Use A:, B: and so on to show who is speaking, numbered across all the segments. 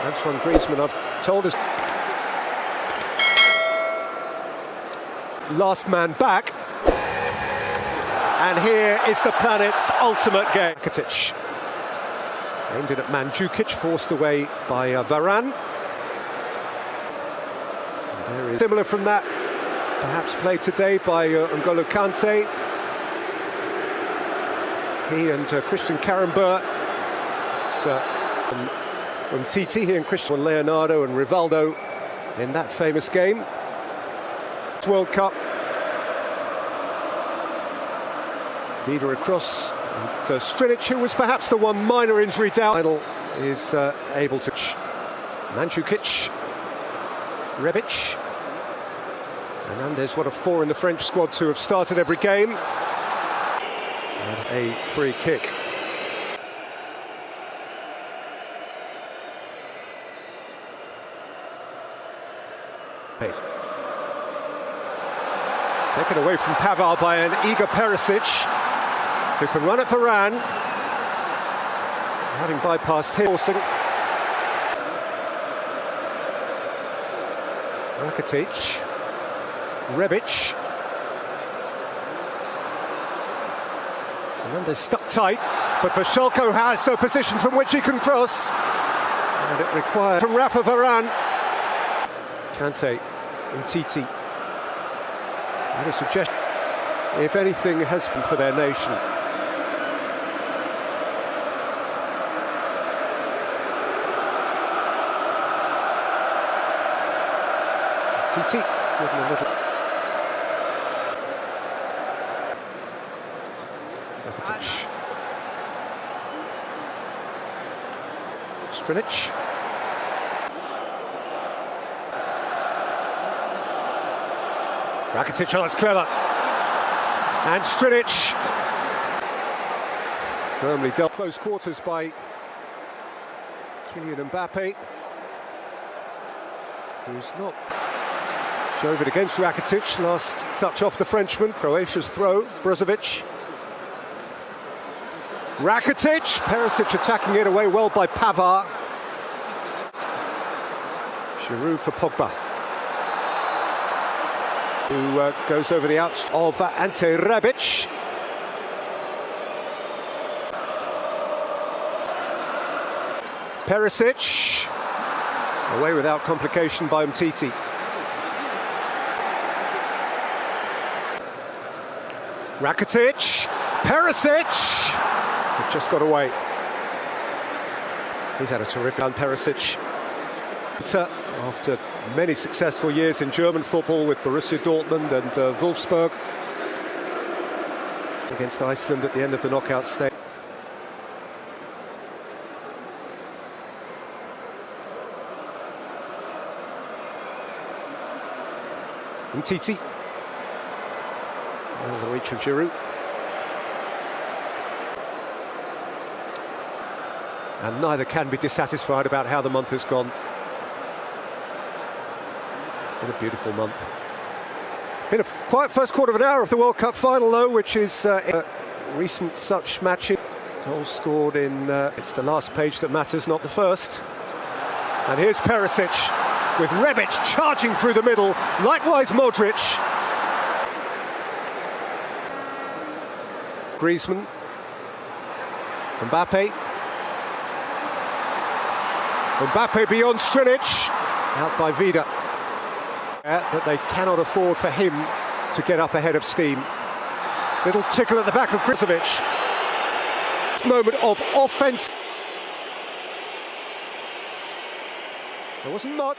A: Antoine Griezmann, I've told us. Last man back. And here is the planet's ultimate game. Rakitic. Aimed it at Mandzukic, forced away by Varane. And there is similar from that, perhaps played today by N'Golo Kante. He and Christian Karembeu. It's Titi, he and Cristiano Leonardo and Rivaldo in that famous game. World Cup. Vida across, and Strinic, who was perhaps the one minor injury down, is able to. Mandzukic, Rebic, Hernandez, one of four in the French squad to have started every game. And a free kick. Hey. Taken away from Pavard by an eager Perisic, who can run at Varane, having bypassed him. Rakitic, Rebic, and they're stuck tight, but Vasholko has a position from which he can cross, and it requires from Rafa Varane. Kante, Titi. And a suggestion, if anything, has been for their nation. Titi, given a little. Rakitic. Strinic. Rakitic, oh, that's clever. And Strinic. Firmly dealt close quarters by Kylian Mbappé, who's not drove it against Rakitic. Last touch off the Frenchman. Croatia's throw. Brozovic. Rakitic. Perisic attacking it, away well by Pavard. Giroud for Pogba, who goes over the outs of Ante Rebic. Perisic, away without complication by Umtiti. Rakitic, Perisic, it just got away. He's had a terrific run, Perisic. After many successful years in German football with Borussia Dortmund and Wolfsburg, against Iceland at the end of the knockout stage. Umtiti, out of the reach of Giroud. And neither can be dissatisfied about how the month has gone. Been a beautiful month. Been a quiet first quarter of an hour of the World Cup final, though, which is recent such matches. Goals scored in it's the last page that matters, not the first. And here's Perisic with Rebic charging through the middle. Likewise Modrić. Griezmann. Mbappé. Mbappé beyond Strinic. Out by Vida. That they cannot afford for him to get up ahead of steam. Little tickle at the back of Brozovic. Moment of offence. There wasn't much.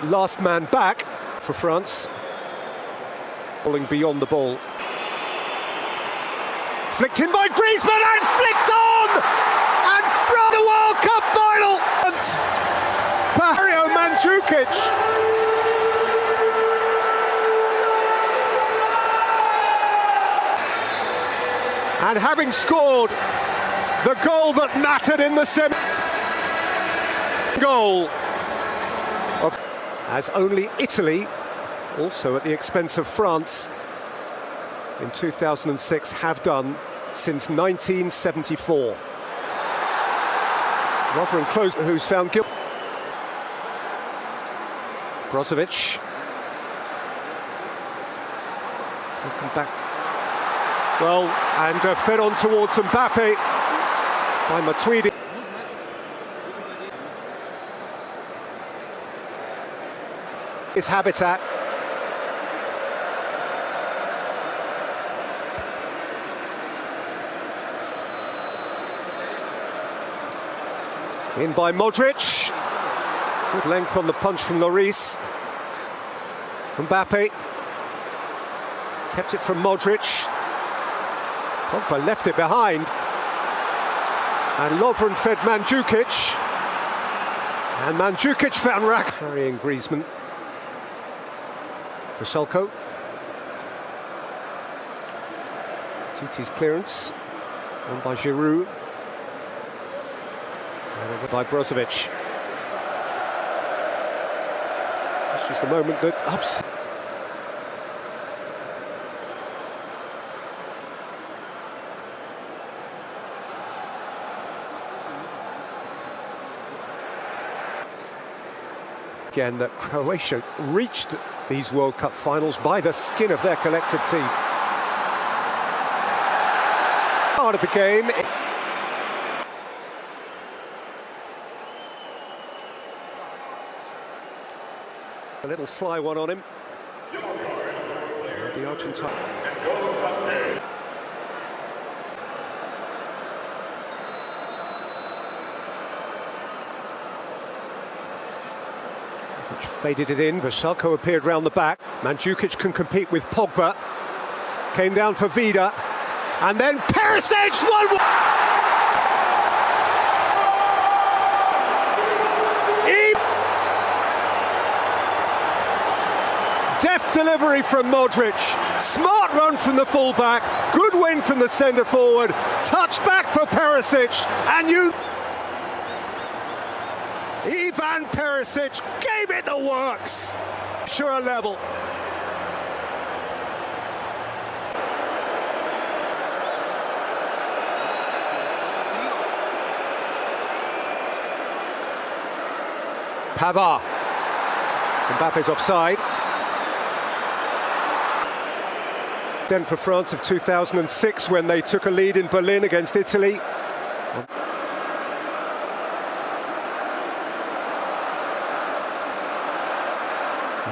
A: Last man back for France. Falling beyond the ball. Flicked in by Griezmann and flicked on! And from the World Cup final! Mario Mandzukic. And having scored the goal that mattered in the goal of, as only Italy, also at the expense of France in 2006, have done since 1974. Lovren close, who's found guilt. Brozovic. Taken back. Well, and fed on towards Mbappé by Matuidi. His habitat. In by Modrić. Good length on the punch from Lloris. Mbappé kept it from Modrić. Pogba left it behind. And Lovren fed Mandzukic. And Mandzukic found Rack. Carrying Griezmann. For Salko. Titi's clearance. Won by Giroud. And by Brozovic. It's just a moment that ups. Again, that Croatia reached these World Cup finals by the skin of their collective teeth. Part of the game. A little sly one on him. The Argentine. Which faded it in. Vasalko appeared round the back. Mandzukic can compete with Pogba. Came down for Vida. And then Perisic! 1-1! Deft delivery from Modrić. Smart run from the fullback. Good win from the centre forward. Touch back for Perisic. And Ivan Perisic gave it the works. Sure level. Pavard. Mbappe's offside. Then for France of 2006 when they took a lead in Berlin against Italy.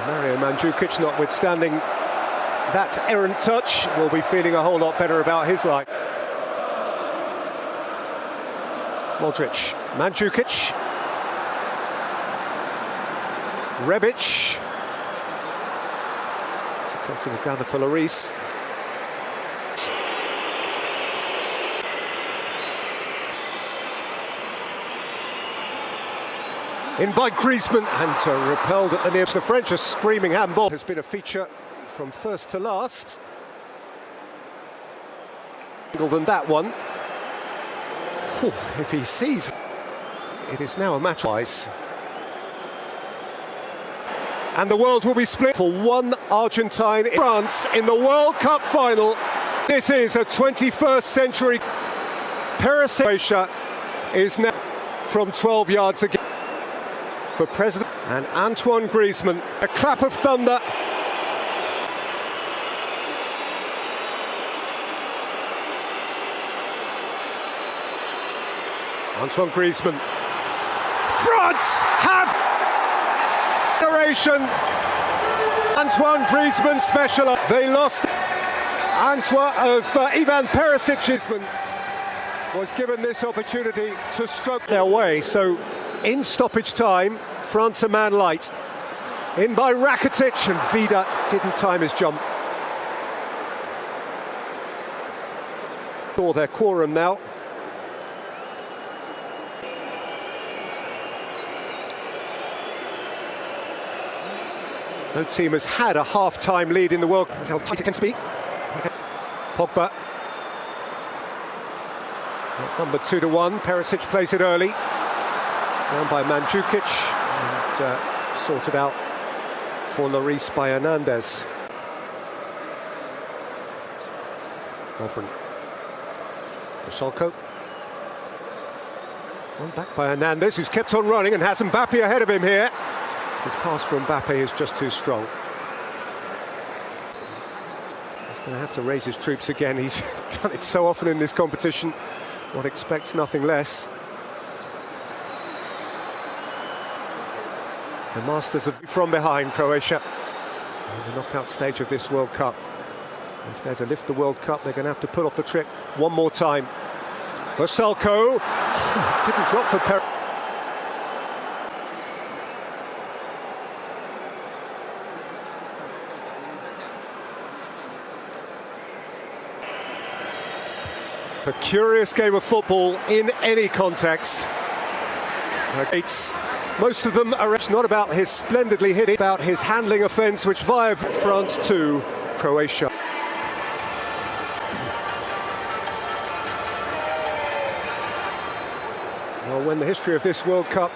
A: Mario Mandzukic, notwithstanding that errant touch, will be feeling a whole lot better about his life. Modrić, Mandzukic, Rebic. It's a comfortable gather for Lloris. In by Griezmann and repelled at the near. The French are screaming handball. Has been a feature from first to last. Than that one. If he sees, it is now a match. And the world will be split for one Argentine in France in the World Cup final. This is a 21st century. Perisic is now from 12 yards again. For President and Antoine Griezmann, a clap of thunder. Antoine Griezmann. France have generation. Antoine Griezmann special. They lost. Ivan Perisic was given this opportunity to stroke their way. So. In stoppage time, France a man light. In by Rakitic, and Vida didn't time his jump. For their quorum now. No team has had a half-time lead in the World Cup. That's how tight it tends to be. Pogba. Number 2-1. Perisic plays it early. Down by Mandzukic, and sorted out for Lloris by Hernandez. Lovren. Salko. One back by Hernandez, who's kept on running and has Mbappé ahead of him here. His pass for Mbappé is just too strong. He's going to have to raise his troops again. He's done it so often in this competition. One expects nothing less. The masters of from behind, Croatia, in the knockout stage of this World Cup. If they're to lift the World Cup, they're going to have to put off the trick one more time. Vasalko didn't drop for Perez. A curious game of football in any context. Most of them are not about his splendidly hitting, about his handling offence, which via France to Croatia. Well, when the history of this World Cup,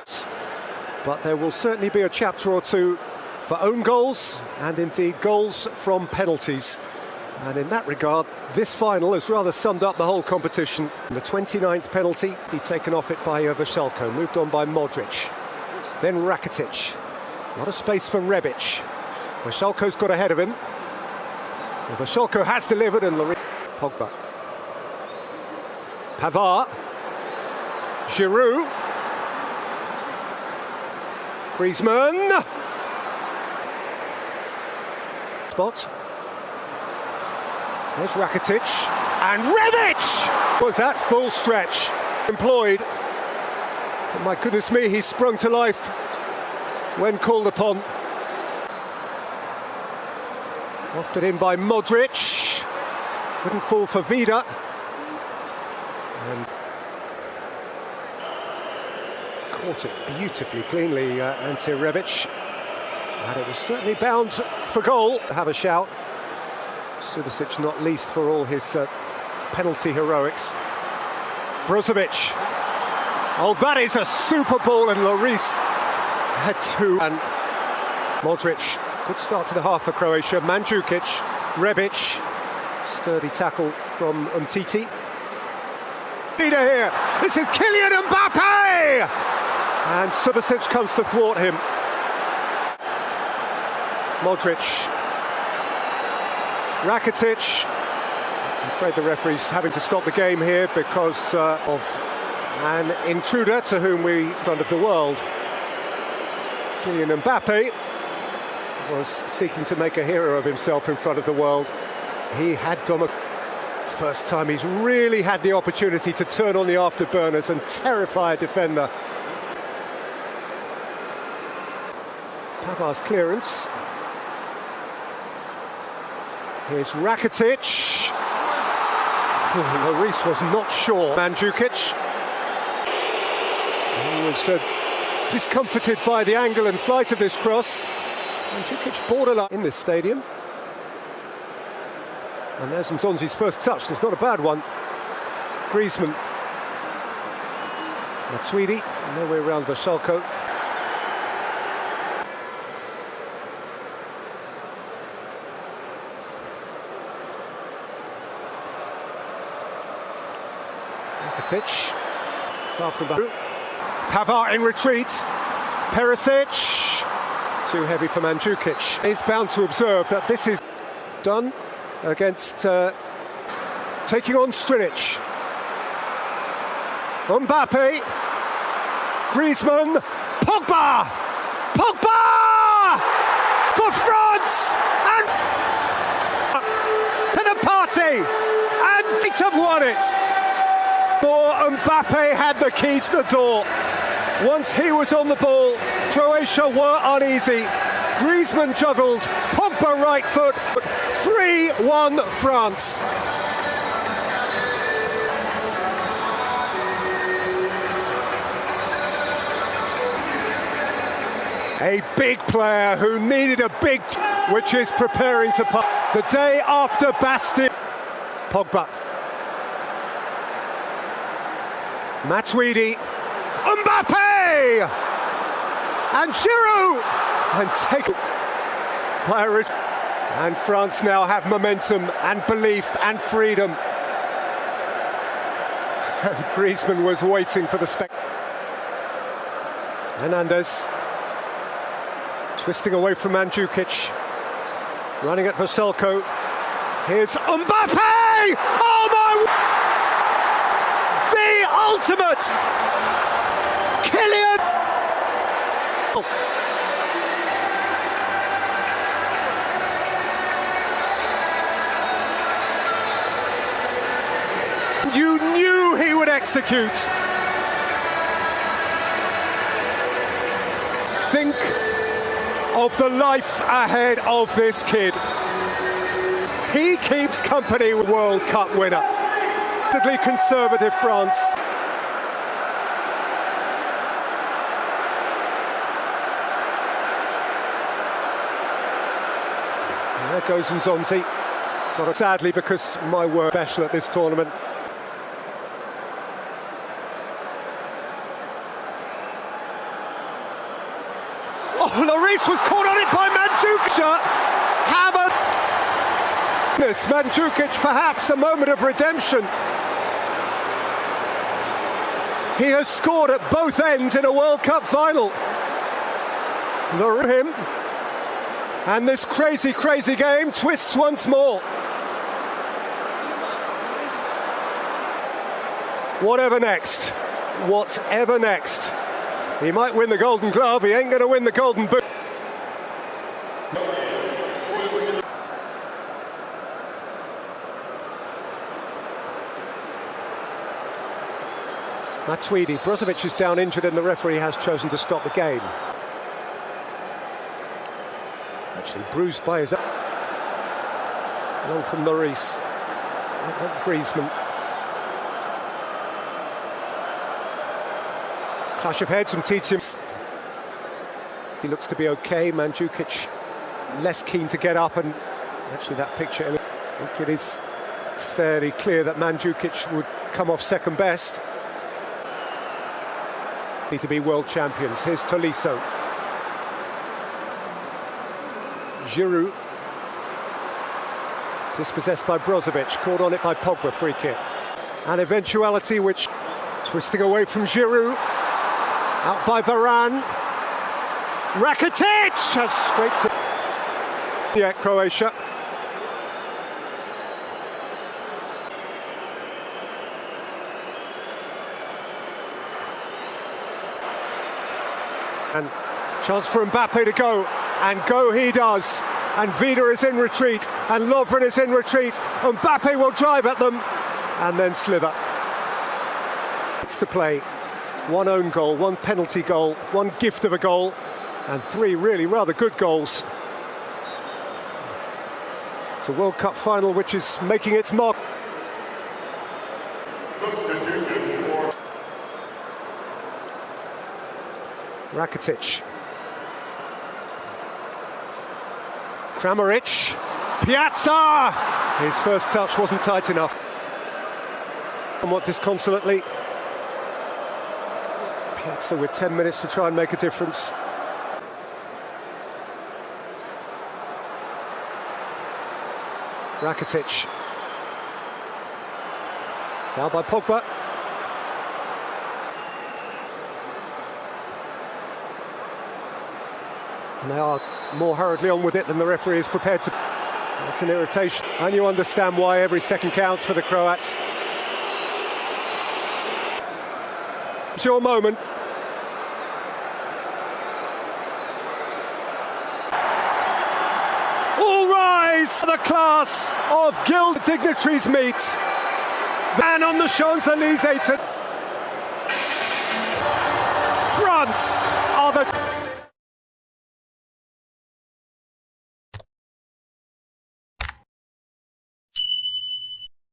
A: but there will certainly be a chapter or two for own goals and indeed goals from penalties. And in that regard, this final has rather summed up the whole competition. The 29th penalty, be taken off it by Vasalko, moved on by Modrić. Then Rakitic. A lot of space for Rebic. Vasalko's got ahead of him. And Vasalko has delivered, and Pogba. Pavard. Giroud. Griezmann. Spot. There's Rakitic. And Rebic! Was that full stretch? Employed. But my goodness me, he sprung to life when called upon. Wafted in by Modrić. Wouldn't fall for Vida. And caught it beautifully, cleanly, Ante Rebic. And it was certainly bound for goal. Have a shout. Subasic not least for all his penalty heroics. Brozovic. Oh, that is a super ball, and Lloris had two. And Modrić, good start to the half for Croatia. Mandzukic, Rebic, sturdy tackle from Umtiti. Leader here, this is Kylian Mbappé! And Subasic comes to thwart him. Modrić. Rakitic. I'm afraid the referee's having to stop the game here because of an intruder to whom we in front of the world. Kylian Mbappé was seeking to make a hero of himself in front of the world. He had first time he's really had the opportunity to turn on the afterburners and terrify a defender. Pavard's clearance. Here's Rakitic. Lloris was not sure. Mandzukic. He was discomfited by the angle and flight of this cross. Mandzukic borderline in this stadium. And there's Nzonzi's first touch. It's not a bad one. Griezmann. Matuidi. No way around Vasalko. Rakitic. Far from back. Pavard in retreat. Perisic. Too heavy for Mandzukic. He's bound to observe that this is done against taking on Strinic. Mbappé. Griezmann. Pogba! Pogba! For France! And to the party! And they have won it! For Mbappé had the key to the door. Once he was on the ball, Croatia were uneasy. Griezmann juggled, Pogba right foot. 3-1 France. A big player who needed a big, which is preparing to punt. The day after Bastille. Pogba. Matuidi. Mbappé! And Giroud! And take by Rich. And France now have momentum and belief and freedom. And Griezmann was waiting for the spectacle. Hernandez twisting away from Mandzukic, running at Vaselko. Here's Mbappé! Oh my! The ultimate! Kylian! You knew he would execute. Think of the life ahead of this kid. He keeps company with World Cup winner. Conservative France. And there goes Nzonzi. Sadly, because my work special at this tournament. Oh, Lloris was caught on it by Mandzukic. Mandzukic, perhaps a moment of redemption. He has scored at both ends in a World Cup final. Him. And this crazy, crazy game twists once more. Whatever next. Whatever next. He might win the Golden Glove, he ain't going to win the Golden Boot. Matuidi, Brozovic is down injured and the referee has chosen to stop the game. Actually bruised by his... Long from Lloris. Griezmann. Clash of heads from Titian. He looks to be okay. Mandzukic less keen to get up, and actually that picture, I think it is fairly clear that Mandzukic would come off second best. Need to be world champions. Here's Tolisso. Giroud. Dispossessed by Brozovic, caught on it by Pogba, free kick. An eventuality which, twisting away from Giroud, out by Varane. Rakitic has scraped it. Yeah, Croatia. And chance for Mbappé to go, and go he does. And Vida is in retreat, and Lovren is in retreat. Mbappé will drive at them, and then slither. It's to play. One own goal, one penalty goal, one gift of a goal, and three really rather good goals. It's a World Cup final which is making its mark. Rakitic. Kramaric. Piazza! His first touch wasn't tight enough. Somewhat disconsolately. Piazza with 10 minutes to try and make a difference. Rakitic. Foul by Pogba. And they are more hurriedly on with it than the referee is prepared to. That's an irritation. And you understand why every second counts for the Croats. It's your moment. All rise! The class of guild dignitaries meet. And on the Champs-Élysées. France are the